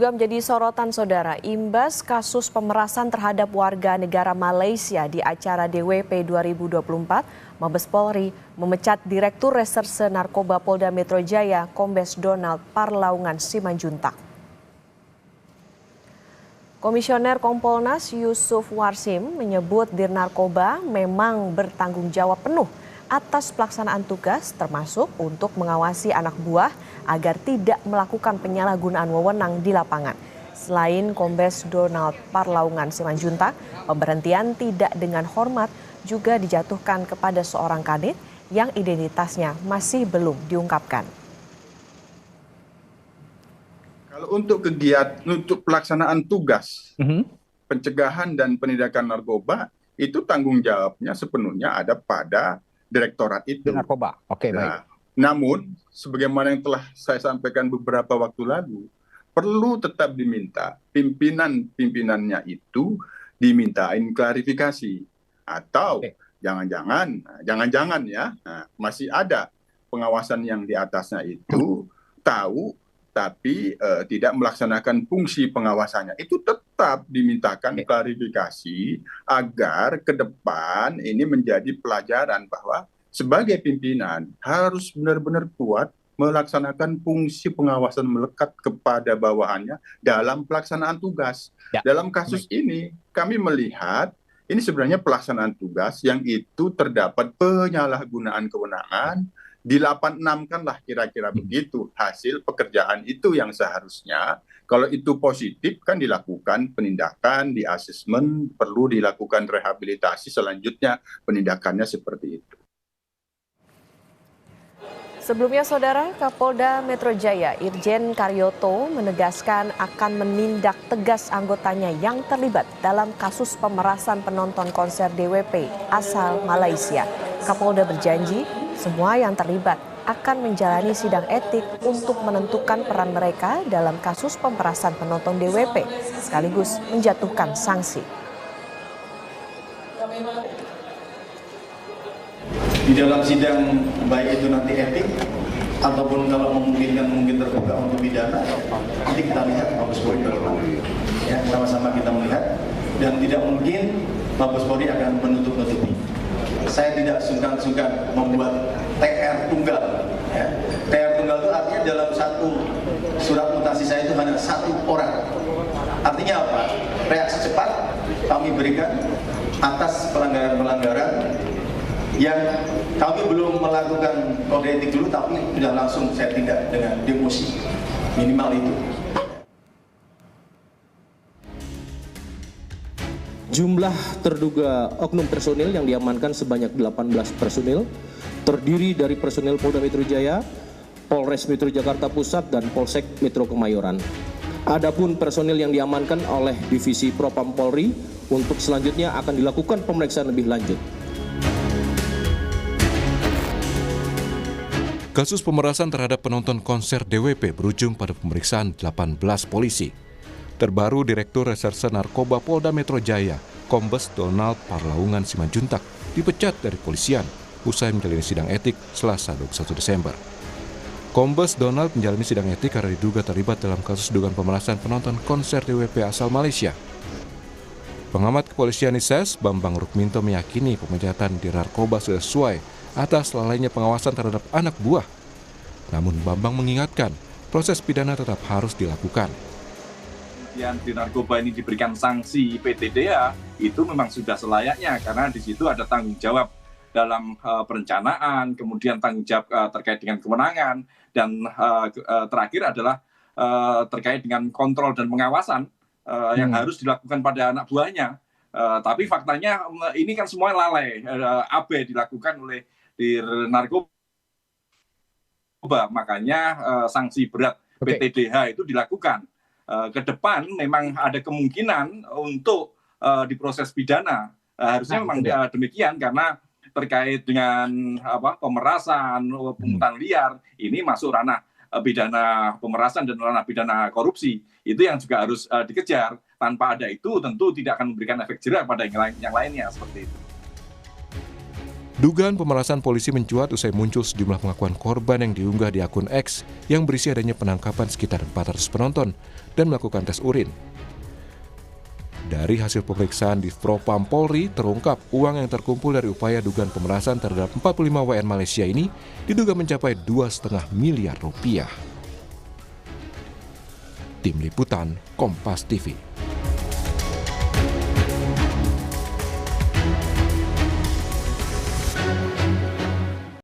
Juga menjadi sorotan saudara, imbas kasus pemerasan terhadap warga negara Malaysia di acara DWP 2024, Mabes Polri memecat Direktur Reserse Narkoba Polda Metro Jaya, Kombes Donald Parlaungan Simanjuntak. Komisioner Kompolnas Yusuf Warsim menyebut Dirnarkoba memang bertanggung jawab penuh atas pelaksanaan tugas termasuk untuk mengawasi anak buah agar tidak melakukan penyalahgunaan wewenang di lapangan. Selain Kombes Donald Parlaungan Simanjuntak, pemberhentian tidak dengan hormat juga dijatuhkan kepada seorang kadit yang identitasnya masih belum diungkapkan. Kalau untuk pelaksanaan tugas pencegahan dan penindakan narkoba, itu tanggung jawabnya sepenuhnya ada pada direktorat itu. Narkoba, oke, baik. Namun, sebagaimana yang telah saya sampaikan beberapa waktu lalu, perlu tetap diminta pimpinannya itu dimintain klarifikasi. Atau jangan-jangan ya, masih ada pengawasan yang di atasnya itu tahu tapi tidak melaksanakan fungsi pengawasannya. Itu tetap dimintakan klarifikasi agar ke depan ini menjadi pelajaran bahwa sebagai pimpinan harus benar-benar kuat melaksanakan fungsi pengawasan melekat kepada bawahannya dalam pelaksanaan tugas. Ya. Dalam kasus ini kami melihat ini sebenarnya pelaksanaan tugas yang itu terdapat penyalahgunaan kewenangan. Di 86 kan lah kira-kira begitu hasil pekerjaan itu yang seharusnya kalau itu positif kan dilakukan penindakan, di asesmen, perlu dilakukan rehabilitasi, selanjutnya penindakannya seperti itu. Sebelumnya saudara, Kapolda Metro Jaya Irjen Karyoto menegaskan akan menindak tegas anggotanya yang terlibat dalam kasus pemerasan penonton konser DWP asal Malaysia. Kapolda berjanji semua yang terlibat akan menjalani sidang etik untuk menentukan peran mereka dalam kasus pemerasan penonton DWP, sekaligus menjatuhkan sanksi. Di dalam sidang baik itu nanti etik ataupun kalau memungkinkan mungkin terbuka untuk pidana, nanti kita lihat Mabes Polri bagaimana. Ya, sama-sama kita melihat dan tidak mungkin Mabes Polri akan menutup-nutupi. Saya tidak sungkan-sungkan membuat TR tunggal. Ya. TR tunggal itu artinya dalam satu surat mutasi saya itu hanya satu orang. Artinya apa? Reaksi cepat kami berikan atas pelanggaran-pelanggaran yang kami belum melakukan kode etik dulu, tapi sudah langsung saya tindak dengan demosi minimal itu. Jumlah terduga oknum personil yang diamankan sebanyak 18 personil, terdiri dari personil Polda Metro Jaya, Polres Metro Jakarta Pusat, dan Polsek Metro Kemayoran. Adapun personil yang diamankan oleh Divisi Propam Polri untuk selanjutnya akan dilakukan pemeriksaan lebih lanjut. Kasus pemerasan terhadap penonton konser DWP berujung pada pemeriksaan 18 polisi. Terbaru Direktur Reserse Narkoba Polda Metro Jaya, Kombes Donald Parlaungan Simanjuntak, dipecat dari polisian usai menjalani sidang etik Selasa 21 Desember. Kombes Donald menjalani sidang etik karena diduga terlibat dalam kasus dugaan pemerasan penonton konser DWP asal Malaysia. Pengamat kepolisian ISES, Bambang Rukminto, meyakini pemecatan Dirnarkoba sudah sesuai atas lalainya pengawasan terhadap anak buah. Namun Bambang mengingatkan, proses pidana tetap harus dilakukan. Kemudian Dirnarkoba ini diberikan sanksi PTDA, itu memang sudah selayaknya karena di situ ada tanggung jawab dalam perencanaan, kemudian tanggung jawab terkait dengan kewenangan, dan terakhir adalah terkait dengan kontrol dan pengawasan yang harus dilakukan pada anak buahnya. Tapi faktanya ini kan semua lalai, abai dilakukan oleh Dirnarkoba, makanya sanksi berat PTDH itu dilakukan. Ke depan memang ada kemungkinan untuk diproses pidana. Harusnya memang demikian karena terkait dengan pemerasan, pungutan liar, ini masuk ranah pidana pemerasan dan ranah pidana korupsi. Itu yang juga harus dikejar. Tanpa ada itu tentu tidak akan memberikan efek jerah pada yang lainnya seperti itu. Dugaan pemerasan polisi mencuat usai muncul sejumlah pengakuan korban yang diunggah di akun X yang berisi adanya penangkapan sekitar 400 penonton dan melakukan tes urin. Dari hasil pemeriksaan di Propam Polri, terungkap uang yang terkumpul dari upaya dugaan pemerasan terhadap 45 WN Malaysia ini diduga mencapai 2,5 miliar rupiah. Tim Liputan Kompas TV.